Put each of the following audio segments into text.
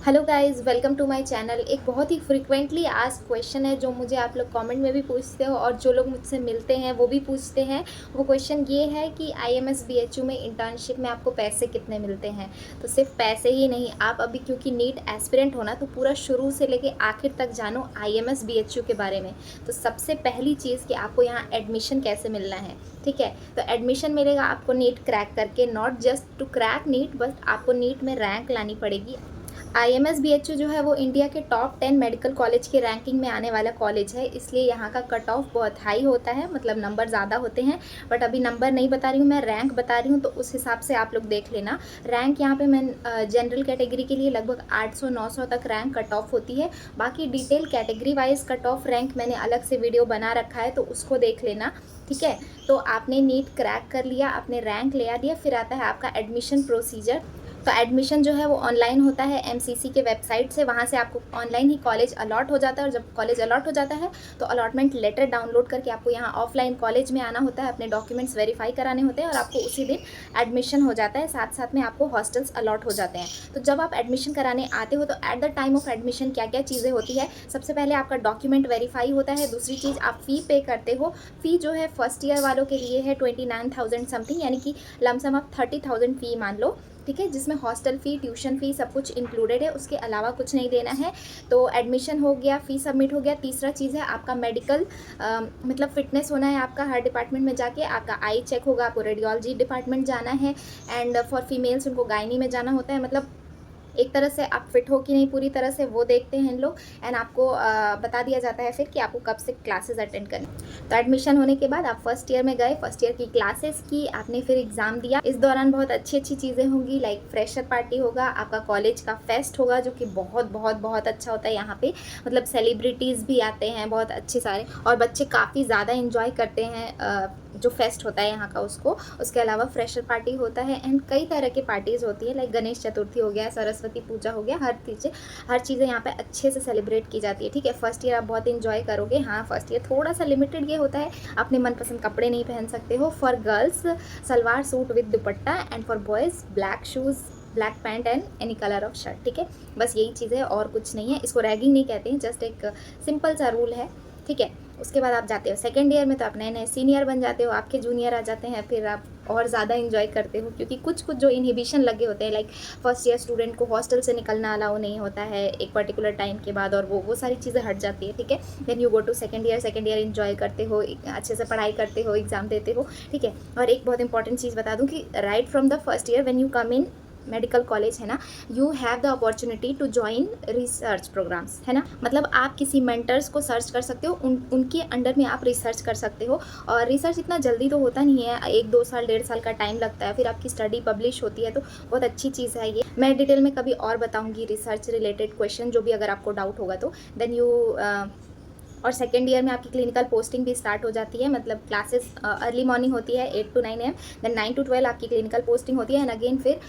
Hello guys, welcome to my channel. एक बहुत ही frequently asked question है जो मुझे आप लोग कमेंट में भी पूछते हो और जो लोग मुझसे मिलते हैं वो भी पूछते हैं। वो क्वेश्चन ये है कि आईएमएस बीएचयू में इंटर्नशिप में आपको पैसे कितने मिलते हैं। तो सिर्फ पैसे ही नहीं, आप अभी क्योंकि नीट एस्पिरेंट हो ना, तो पूरा शुरू से लेके आखिर तक जानो आईएमएस बीएचयू के बारे में। तो सबसे पहली चीज़ कि आपको यहाँ एडमिशन कैसे मिलना है। ठीक है, तो एडमिशन मिलेगा आपको नीट क्रैक करके, not just to crack NEET, but आपको नीट में रैंक लानी पड़ेगी। आईएमएस बीएचयू जो है वो इंडिया के टॉप 10 मेडिकल कॉलेज की रैंकिंग में आने वाला कॉलेज है, इसलिए यहाँ का कट ऑफ बहुत हाई होता है, मतलब नंबर ज़्यादा होते हैं। बट अभी नंबर नहीं बता रही हूँ, मैं रैंक बता रही हूँ, तो उस हिसाब से आप लोग देख लेना। रैंक यहाँ पे मैं जनरल कैटेगरी के लिए लगभग 800-900 तक रैंक कट ऑफ होती है। बाकी detail category wise cut off rank मैंने अलग से वीडियो बना रखा है, तो उसको देख लेना। ठीक है, तो आपने नीट क्रैक कर लिया, आपने रैंक ले आ दिया, फिर आता है आपका एडमिशन प्रोसीजर। तो एडमिशन जो है वो ऑनलाइन होता है एमसीसी के वेबसाइट से, वहाँ से आपको ऑनलाइन ही कॉलेज अलॉट हो जाता है। और जब कॉलेज अलॉट हो जाता है तो अलॉटमेंट लेटर डाउनलोड करके आपको यहाँ ऑफलाइन कॉलेज में आना होता है, अपने डॉक्यूमेंट्स वेरीफाई कराने होते हैं और आपको उसी दिन एडमिशन हो जाता है। साथ साथ में आपको हॉस्टल्स अलॉट हो जाते हैं। तो जब आप एडमिशन कराने आते हो तो at the time of admission क्या क्या चीज़ें होती है, सबसे पहले आपका डॉक्यूमेंट वेरीफाई होता है। दूसरी चीज़, आप फ़ी पे करते हो। फ़ी जो है फर्स्ट ईयर वालों के लिए है 29,000 समथिंग, यानी कि लमसम आप 30,000 फ़ी मान लो। ठीक है, जिसमें हॉस्टल फ़ी, ट्यूशन फ़ी सब कुछ इंक्लूडेड है, उसके अलावा कुछ नहीं देना है। तो एडमिशन हो गया, फ़ी सबमिट हो गया। तीसरा चीज़ है आपका मेडिकल, मतलब फ़िटनेस होना है आपका हर डिपार्टमेंट में जाके। आपका आई चेक होगा, आपको रेडियोलॉजी डिपार्टमेंट जाना है, एंड फॉर फीमेल्स उनको गायनी में जाना होता है। मतलब एक तरह से आप फिट हो कि नहीं पूरी तरह से, वो देखते हैं इन लोग। एंड आपको बता दिया जाता है फिर कि आपको कब से क्लासेस अटेंड करनी। तो एडमिशन होने के बाद आप फर्स्ट ईयर में गए, फर्स्ट ईयर की क्लासेस की, आपने फिर एग्ज़ाम दिया। इस दौरान बहुत अच्छी अच्छी चीज़ें होंगी, लाइक फ्रेशर पार्टी होगा, आपका कॉलेज का फेस्ट होगा जो कि बहुत बहुत बहुत अच्छा होता है यहाँ पे। मतलब सेलिब्रिटीज़ भी आते हैं बहुत अच्छे सारे, और बच्चे काफ़ी ज़्यादा इंजॉय करते हैं जो फेस्ट होता है यहाँ का उसको। उसके अलावा फ्रेशर पार्टी होता है, एंड कई तरह की पार्टीज़ होती है, लाइक गणेश चतुर्थी हो गया, सरस्वती पूजा हो गया, हर चीज़ें यहाँ पे अच्छे से सेलिब्रेट की जाती है। ठीक है, फर्स्ट ईयर आप बहुत इंजॉय करोगे। हाँ, फर्स्ट ईयर थोड़ा सा लिमिटेड ये होता है, अपने मनपसंद कपड़े नहीं पहन सकते हो। For girls salwar suit with dupatta, and for boys black shoes, black pant and any colour of shirt. ठीक है, बस यही चीज़ है और कुछ नहीं है। इसको रैगिंग नहीं कहते हैं, जस्ट एक सिंपल सा रूल है। ठीक है, उसके बाद आप जाते हो सेकेंड ईयर में, तो आप नए नए सीनियर बन जाते हो, आपके जूनियर आ जाते हैं, फिर आप और ज़्यादा इन्जॉय करते हो, क्योंकि कुछ कुछ जो इनहिबिशन लगे होते हैं, लाइक फर्स्ट ईयर स्टूडेंट को हॉस्टल से निकलना अलाउ नहीं होता है एक पर्टिकुलर टाइम के बाद, और वो सारी चीज़ें हट जाती है। ठीक है, then you go to second year enjoy करते हो, अच्छे से पढ़ाई करते हो, एग्ज़ाम देते हो। ठीक है, और एक बहुत इंपॉर्टेंट चीज़ बता दूँ कि right from the first year when you come in medical college है ना, you have the opportunity to join research programmes, है ना। मतलब आप किसी मेंटर्स को सर्च कर सकते हो, उनके अंडर में आप रिसर्च कर सकते हो। और रिसर्च इतना जल्दी तो होता नहीं है, 1-2 साल 1.5 साल का टाइम लगता है, फिर आपकी स्टडी पब्लिश होती है। तो बहुत अच्छी चीज़ है ये। मैं डिटेल में कभी और बताऊँगी रिसर्च रिलेटेड क्वेश्चन, जो भी अगर आपको डाउट होगा तो। देन यू और सेकेंड ईयर में आपकी क्लिनिकल पोस्टिंग भी स्टार्ट हो जाती है। मतलब क्लासेस अर्ली मॉर्निंग होती है 8 to 9 AM, देन 9 to 12 आपकी क्लिनिकल पोस्टिंग होती है, एंड अगेन फिर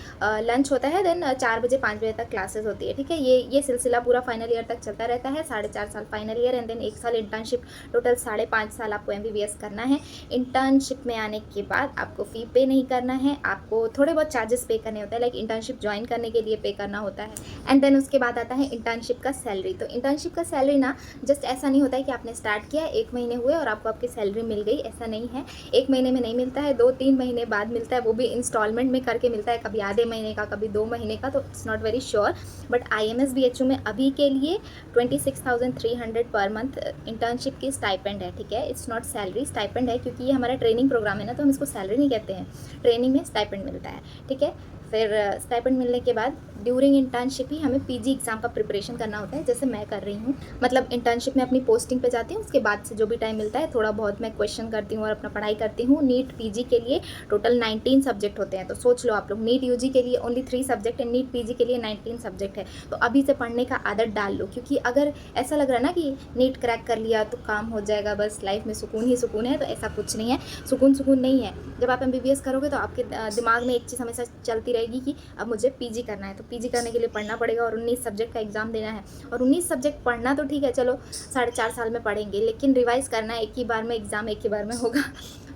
लंच होता है, देन 4 बजे 5 बजे तक क्लासेस होती है। ठीक है, ये सिलसिला पूरा फाइनल ईयर तक चलता रहता है, 4.5 साल फाइनल ईयर, एंड देन 1 साल इंटर्नशिप। टोटल 5.5 साल आपको MBBS करना है। इंटर्नशिप में आने के बाद आपको फ़ी पे नहीं करना है, आपको थोड़े बहुत चार्जेस पे करने होते हैं, लाइक इंटर्नशिप ज्वाइन करने के लिए पे करना होता है। एंड देन उसके बाद आता है इंटर्नशिप का सैलरी। तो इंटर्नशिप का सैलरी ना जस्ट ऐसा नहीं होता है कि आपने स्टार्ट किया, 1 महीने हुए और आपको आपकी सैलरी मिल गई, ऐसा नहीं है। 1 महीने में नहीं मिलता है, 2-3 महीने बाद मिलता है, वो भी इंस्टॉलमेंट में करके मिलता है, कभी आधे महीने का, कभी 2 महीने का, तो it's not very sure. But IMS BHU में अभी के लिए 26,300 पर मंथ इंटर्नशिप की स्टाइपेंड है। ठीक है, इट्स नॉट सैलरी, स्टाइपेंड है, क्योंकि ये हमारा ट्रेनिंग प्रोग्राम है ना, तो हम इसको सैलरी नहीं कहते हैं, ट्रेनिंग में स्टाइपेंड मिलता है। ठीक है, फिर स्टाइपेंड मिलने के बाद ड्यूरिंग इंटर्नशिप ही हमें पीजी एग्ज़ाम का प्रिपरेशन करना होता है, जैसे मैं कर रही हूँ। मतलब इंटर्नशिप में अपनी पोस्टिंग पे जाती हूँ, उसके बाद से जो भी टाइम मिलता है थोड़ा बहुत मैं क्वेश्चन करती हूँ और अपना पढ़ाई करती हूँ। नीट पीजी के लिए टोटल 19 सब्जेक्ट होते हैं, तो सोच लो आप लोग, नीट यूजी के लिए ओनली 3 सब्जेक्ट है, नीट पीजी के लिए 19 सब्जेक्ट है। तो अभी से पढ़ने का आदत डाल लो, क्योंकि अगर ऐसा लग रहा है ना कि नीट क्रैक कर लिया तो काम हो जाएगा, बस लाइफ में सुकून ही सुकून है, तो ऐसा कुछ नहीं है, सुकून नहीं है। जब आप MBBS करोगे तो आपके दिमाग में एक चीज़ हमेशा चलती रहेगी कि अब मुझे पीजी करना है, तो पीजी करने के लिए पढ़ना पड़ेगा और 19 सब्जेक्ट का एग्ज़ाम देना है। और 19 सब्जेक्ट पढ़ना तो ठीक है, चलो 4.5 साल में पढ़ेंगे, लेकिन रिवाइज़ करना है एक ही बार में, एग्ज़ाम एक ही बार में होगा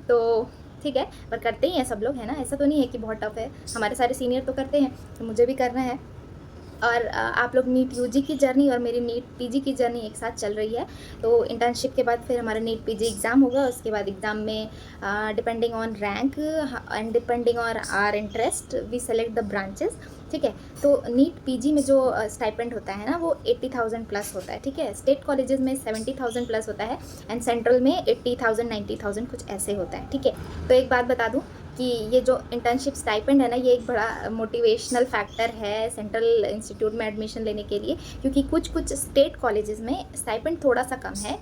तो ठीक है, पर करते ही हैं सब लोग, है ना। ऐसा तो नहीं है कि बहुत टफ है, हमारे सारे सीनियर तो करते हैं, तो मुझे भी करना है। और आप लोग नीट यूजी की जर्नी और मेरी नीट पीजी की जर्नी एक साथ चल रही है। तो इंटर्नशिप के बाद फिर हमारा नीट पीजी एग्ज़ाम होगा। उसके बाद एग्ज़ाम में depending on rank and depending on our interest we select the branches. ठीक है, तो नीट पीजी में जो स्टाइपेंड होता है ना वो 80,000 प्लस होता है। ठीक है, स्टेट कॉलेजेस में 70,000 प्लस होता है एंड सेंट्रल में 80,000 90,000 कुछ ऐसे होता है। ठीक है, तो एक बात बता दूं कि ये जो इंटर्नशिप स्टाइपेंड है ना, ये एक बड़ा मोटिवेशनल फैक्टर है सेंट्रल इंस्टीट्यूट में एडमिशन लेने के लिए, क्योंकि कुछ कुछ स्टेट कॉलेजेस में स्टाइपेंड थोड़ा सा कम है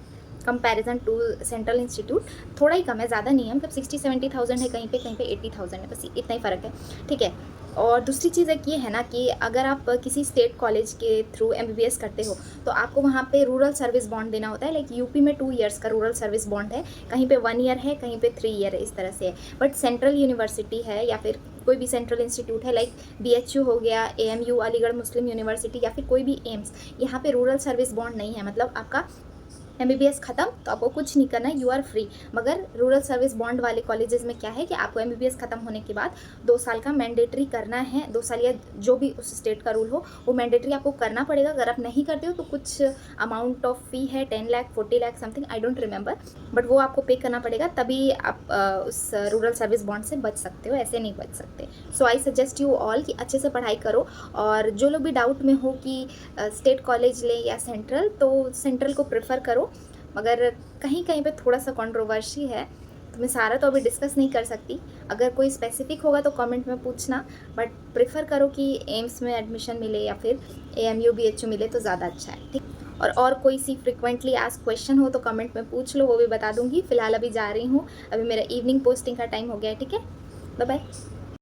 कंपैरिजन टू सेंट्रल इंस्टीट्यूट। थोड़ा ही कम है, ज़्यादा नहीं है, मतलब 60-70,000 है कहीं पे 80,000 है, बस इतना ही फ़र्क है। ठीक है, और दूसरी चीज़ एक ये है ना कि अगर आप किसी स्टेट कॉलेज के थ्रू एमबीबीएस करते हो तो आपको वहाँ पे रूरल सर्विस बॉन्ड देना होता है। लाइक यूपी में 2 ईयर्स का रूरल सर्विस बॉन्ड है, कहीं पे 1 ईयर है, कहीं पे 3 ईयर है, इस तरह से है। बट सेंट्रल यूनिवर्सिटी है या फिर कोई भी सेंट्रल इंस्टीट्यूट है लाइक बीएचयू हो गया, एएमयू अलीगढ़ मुस्लिम यूनिवर्सिटी या फिर कोई भी एम्स, यहाँ पे रूरल सर्विस बॉन्ड नहीं है। मतलब आपका एमबीबीएस खत्म तो आपको कुछ नहीं करना है, यू आर फ्री। मगर रूरल सर्विस बॉन्ड वाले कॉलेजेस में क्या है कि आपको एमबीबीएस खत्म होने के बाद 2 साल का मैंडेटरी करना है। 2 साल या जो भी उस स्टेट का रूल हो वो मैंडेटरी आपको करना पड़ेगा। अगर आप नहीं करते हो तो कुछ अमाउंट ऑफ फी है, 10 lakh 40 lakh something, I don't remember, but वो आपको पे करना पड़ेगा, तभी आप उस रूरल सर्विस बॉन्ड से बच सकते हो, ऐसे नहीं बच सकते। सो आई सजेस्ट यू ऑल कि अच्छे से पढ़ाई करो। और जो लोग भी डाउट में हो कि स्टेट कॉलेज ले या सेंट्रल, तो सेंट्रल को प्रेफर करो। मगर कहीं कहीं पे थोड़ा सा कंट्रोवर्सी है, तो मैं सारा तो अभी डिस्कस नहीं कर सकती। अगर कोई स्पेसिफिक होगा तो कमेंट में पूछना, बट प्रेफर करो कि एम्स में एडमिशन मिले या फिर एएमयू बीएचयू मिले तो ज़्यादा अच्छा है। ठीक, और कोई सी फ्रिक्वेंटली आस्क्ड क्वेश्चन हो तो कमेंट में पूछ लो, वो भी बता दूंगी। फिलहाल अभी जा रही हूँ, अभी मेरा इवनिंग पोस्टिंग का टाइम हो गया है। ठीक है, बाय बाय।